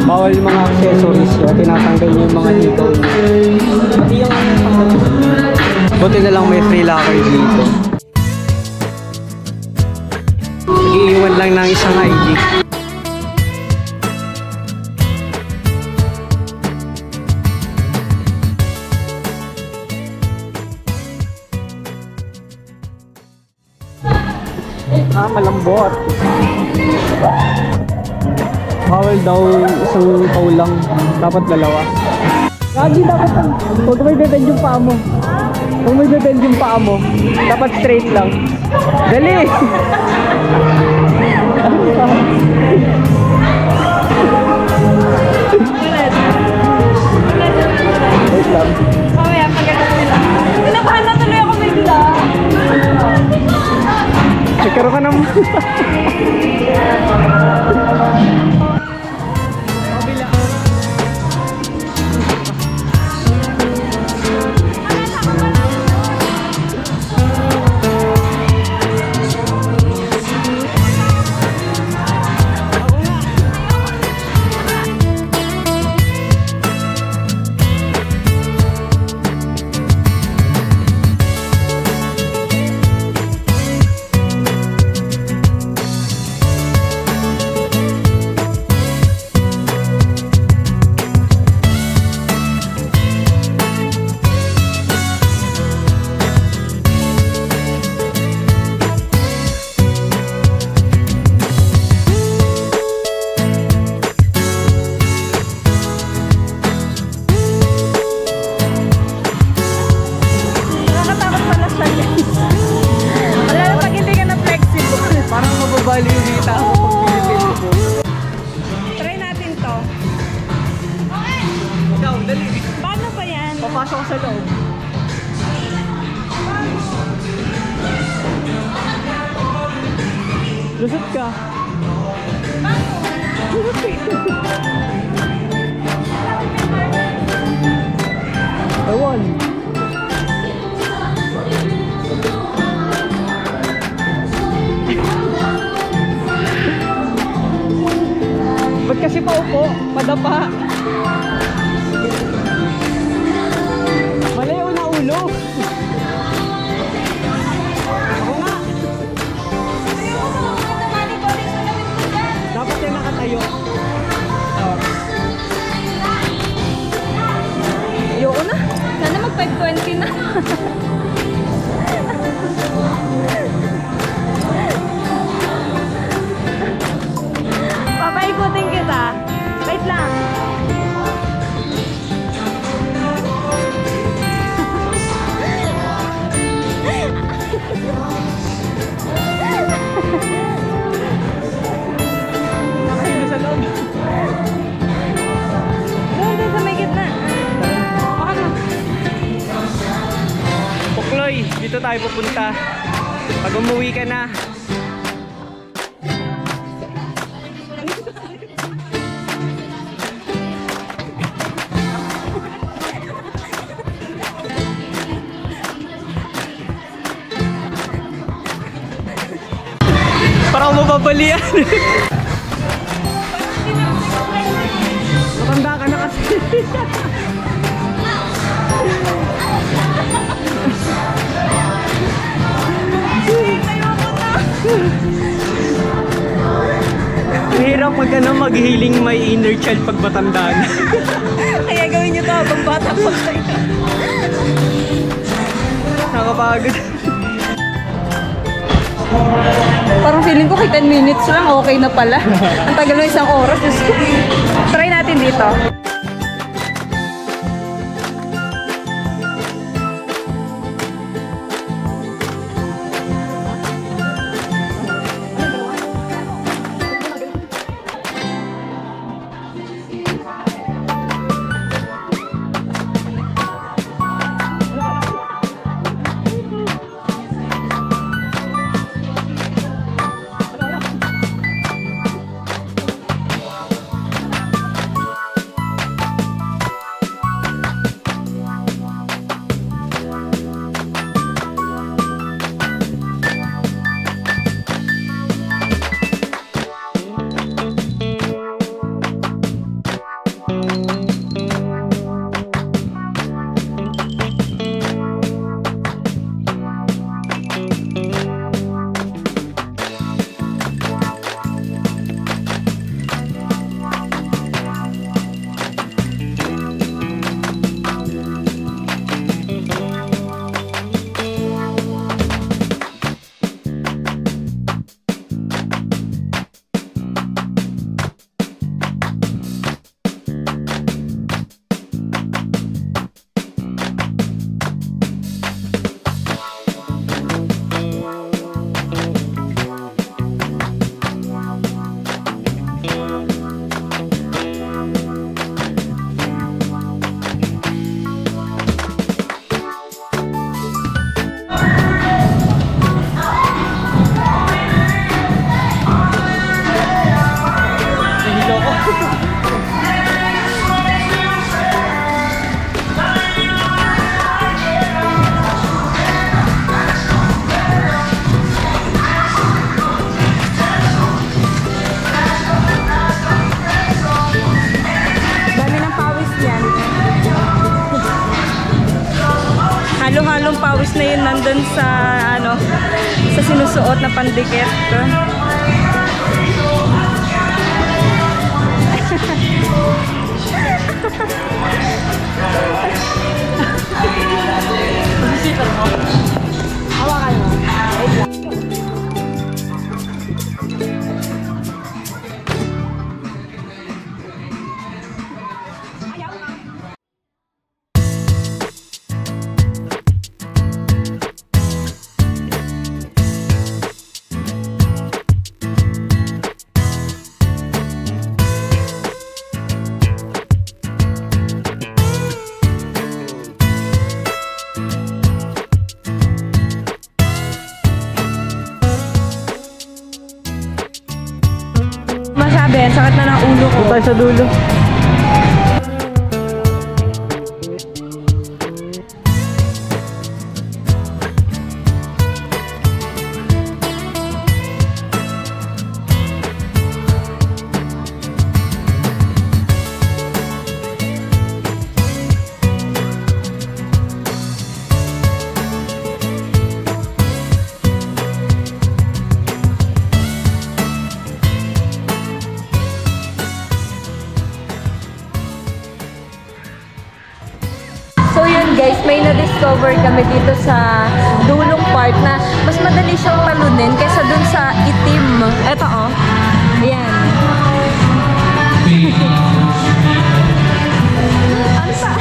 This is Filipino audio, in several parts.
Bawal yung mga accessories kaya tinatanggal niyo yung mga dito. Pati yung buti na lang may free locker dito. Iiwan lang ng isang ID. Malambot. Bawal daw isang tao lang. Dapat dalawa. Lagi dapat huwag may bebend yung paa mo. Huwag may bebend yung paa mo. Dapat straight lang. Dali! Wait lang. Mamaya, pagkakot nila. Pinapahan na tuloy ako may bila. Nagkaroon ka naman. Papasok sa loob. Lusot ka. Ewan. Ba't kasi paupo? Madapa. Malayo na ulo. Ako nga. Dapat yung nakatayo. Ayoko na. Sana mag 520 na. Papaikutin kita. Wait lang. Nakahilo sa loob. Doon sa may gitna. Baka na. Pukloy, dito tayo pupunta. Pag umuwi ka na. Parang mababalian. Matanda ka na kasi. Mahirap pag mag-healing my inner child pag matanda na. Kaya gawin nyo to habang bata pa kayo. Nakapagod. Parang feeling ko kay 10 minutes lang okay na pala. Ang tagal ng isang oras. Try natin dito. focus na yun nandun sa ano, sa sinusuot na pandikit. Hawakan mo. Masabi, sakit na ng ulo ko. Tayo sa dulo. So yun guys, may na-discover kami dito sa dulong part na mas madali siyang talunin kaysa dun sa itim. Eto oh. Ayan. Ang sa...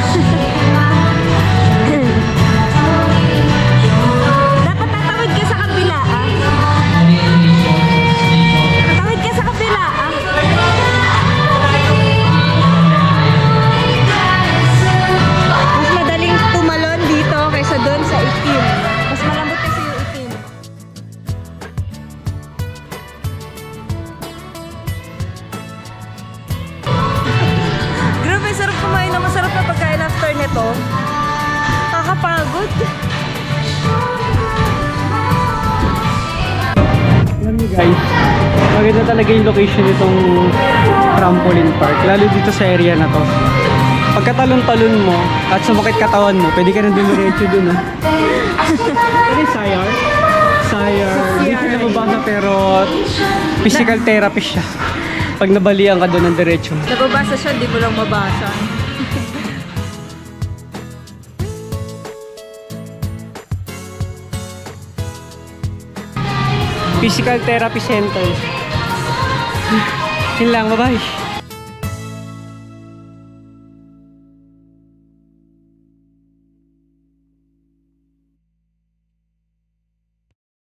Dapat tatawid ka sa kabila ah. Tatawid ka sa kabila ah. Tumalon dito kaysa doon sa itim. Mas malambot kasi yung itim. Grabe, sarap kumain ng masarap na pagkain after nito. Kakapagod. Alam niyo guys, maganda talaga yung location nitong trampoline park. Lalo dito sa area na to. Pagkatalon-talon mo at sumakit katawan mo, pwede ka na dumiretso dun ah. Ano yung Sayar? Sayar. Hindi ko na mabasa pero physical therapist siya. Pag nabalian ka doon ng diretso. Nababasa siya, di mo lang mabasa. Physical therapy center. Yun lang, bye-bye.